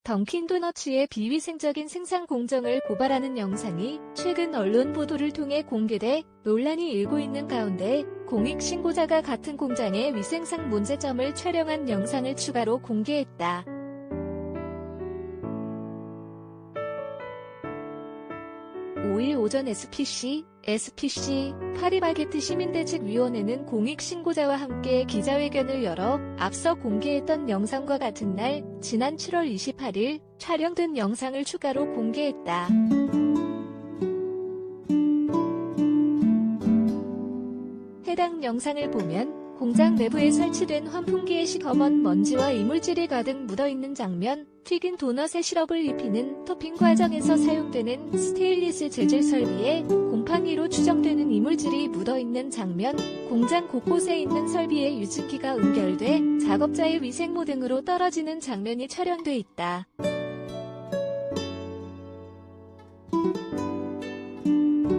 던킨도너츠의 비위생적인 생산 공정을 고발하는 영상이 최근 언론 보도를 통해 공개돼 논란이 일고 있는 가운데 공익신고자가 같은 공장의 위생상 문제점을 촬영한 영상을 추가로 공개했다. 5일 오전 SPC 파리바게트 시민대책위원회는 공익신고자와 함께 기자회견을 열어 앞서 공개했던 영상과 같은 날 지난 7월 28일 촬영된 영상을 추가로 공개했다. 해당 영상을 보면 공장 내부에 설치된 환풍기에 시커먼 먼지와 이물질이 가득 묻어있는 장면, 튀긴 도넛에 시럽을 입히는 토핑 과정에서 사용되는 스테인리스 재질 설비에 곰팡이로 추정되는 이물질이 묻어있는 장면, 공장 곳곳에 있는 설비에 유증기가 응결돼 작업자의 위생모 등으로 떨어지는 장면이 촬영돼 있다.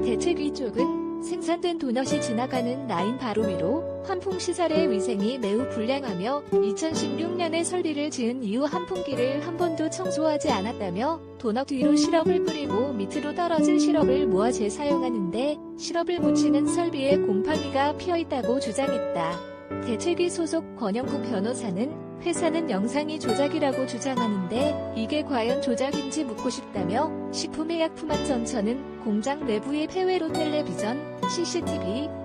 대책위 쪽은 생산된 도넛이 지나가는 라인 바로 위로 환풍시설의 위생이 매우 불량하며 2016년에 설비를 지은 이후 환풍기를 한 번도 청소하지 않았다며 도넛 위로 시럽을 뿌리고 밑으로 떨어진 시럽을 모아 재사용하는데 시럽을 묻히는 설비에 곰팡이가 피어있다고 주장했다. 대책위 소속 권영국 변호사는 회사는 영상이 조작이라고 주장하는데 이게 과연 조작인지 묻고 싶다며 식품의약품안전처는 공장 내부의 폐회로 텔레비전,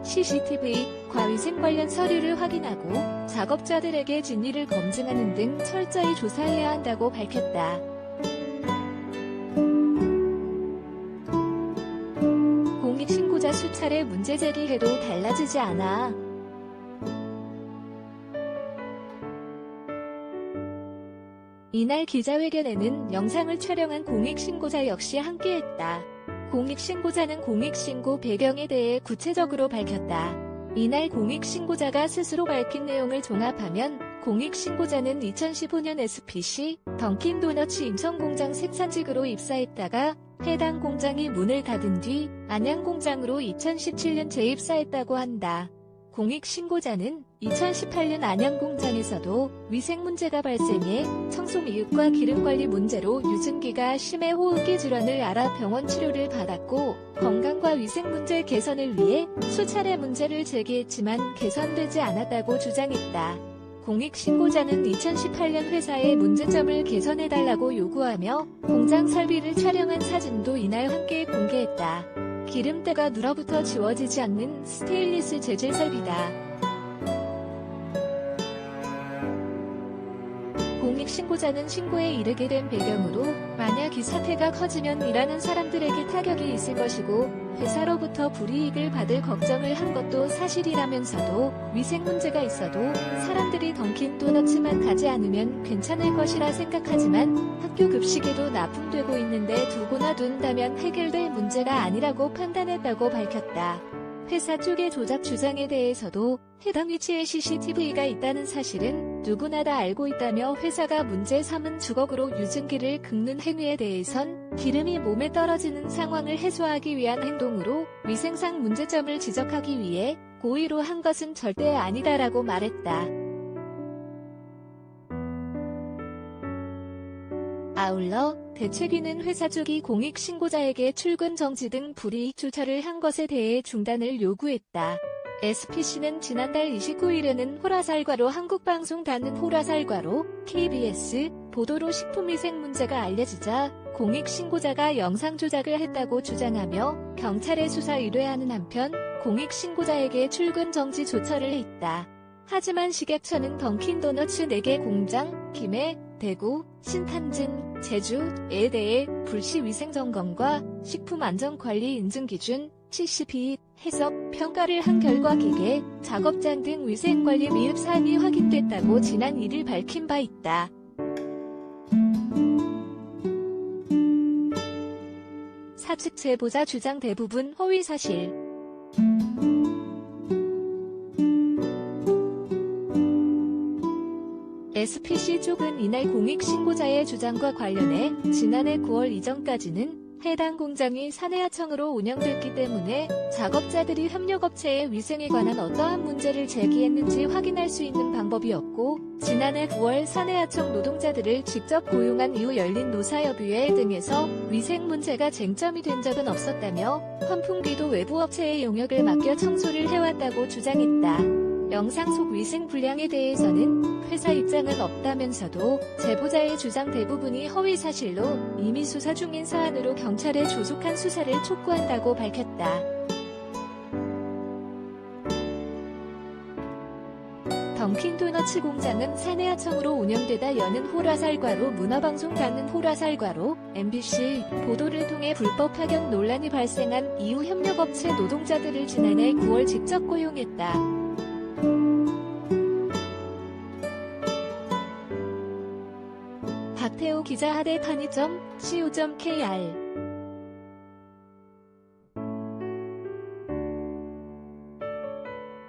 CCTV,과 위생 관련 서류를 확인하고 작업자들에게 진위를 검증하는 등 철저히 조사해야 한다고 밝혔다. 공익신고자 수차례 문제 제기해도 달라지지 않아. 이날 기자회견에는 영상을 촬영한 공익신고자 역시 함께했다. 공익신고자는 공익신고 배경에 대해 구체적으로 밝혔다. 이날 공익신고자가 스스로 밝힌 내용을 종합하면 공익신고자는 2015년 SPC 던킨도너츠 인천공장 생산직으로 입사했다가 해당 공장이 문을 닫은 뒤 안양공장으로 2017년 재입사했다고 한다. 공익신고자는 2018년 안양공장에서도 위생 문제가 발생해 청소 미흡과 기름관리 문제로 유증기가 심해 호흡기 질환을 앓아 병원 치료를 받았고 건강과 위생 문제 개선을 위해 수차례 문제를 제기했지만 개선되지 않았다고 주장했다. 공익신고자는 2018년 회사의 문제점을 개선해달라고 요구하며 공장 설비를 촬영한 사진도 이날 함께 공개했다. 기름때가 눌어붙어 지워지지 않는 스테인리스 재질 설비다. 공익신고자는 신고에 이르게 된 배경으로 만약 이 사태가 커지면 일하는 사람들에게 타격이 있을 것이고 회사로부터 불이익을 받을 걱정을 한 것도 사실이라면서도 위생 문제가 있어도 사람들이 던킨도너츠만 가지 않으면 괜찮을 것이라 생각하지만 학교 급식에도 납품되고 있는데 두고나 둔다면 해결될 문제가 아니라고 판단했다고 밝혔다. 회사 쪽의 조작 주장에 대해서도 해당 위치에 CCTV가 있다는 사실은 누구나 다 알고 있다며 회사가 문제 삼은 주걱으로 유증기를 긁는 행위에 대해선 기름이 몸에 떨어지는 상황을 해소하기 위한 행동으로 위생상 문제점을 지적하기 위해 고의로 한 것은 절대 아니다라고 말했다. 아울러 대책위는 회사 쪽이 공익신고자에게 출근 정지 등 불이익 조처를 한 것에 대해 중단을 요구했다. SPC는 지난달 29일에는 호라살과로 한국방송 닿는 호라살과로 KBS 보도로 식품위생 문제가 알려지자 공익신고자가 영상 조작을 했다고 주장하며 경찰에 수사 의뢰하는 한편 공익신고자에게 출근 정지 조처를 했다. 하지만 식약처는 던킨도너츠 4개 공장, 김해, 대구, 신탄진, 제주에 대해 불시 위생점검과 식품안전관리 인증기준 CCP 해석 평가를 한 결과 기계, 작업장 등 위생관리 미흡 사항이 확인됐다고 지난 1일 밝힌 바 있다. 사측 제보자 주장 대부분 허위사실. SPC 쪽은 이날 공익신고자의 주장과 관련해 지난해 9월 이전까지는 해당 공장이 사내하청으로 운영됐기 때문에 작업자들이 협력업체의 위생에 관한 어떠한 문제를 제기했는지 확인할 수 있는 방법이 없고, 지난해 9월 사내하청 노동자들을 직접 고용한 이후 열린 노사협의회 등에서 위생 문제가 쟁점이 된 적은 없었다며 환풍기도 외부 업체의 용역을 맡겨 청소를 해왔다고 주장했다. 영상 속 위생 불량에 대해서는 회사 입장은 없다면서도 제보자의 주장 대부분이 허위 사실로 이미 수사 중인 사안으로 경찰에 조속한 수사를 촉구한다고 밝혔다. 던킨도너츠 공장은 사내하청으로 운영되다 여는 호라살과로 문화방송 닿는 호라살과로 MBC 보도를 통해 불법 파견 논란이 발생한 이후 협력업체 노동자들을 지난해 9월 직접 고용했다. 박태호 기자 하대 편의점 co.kr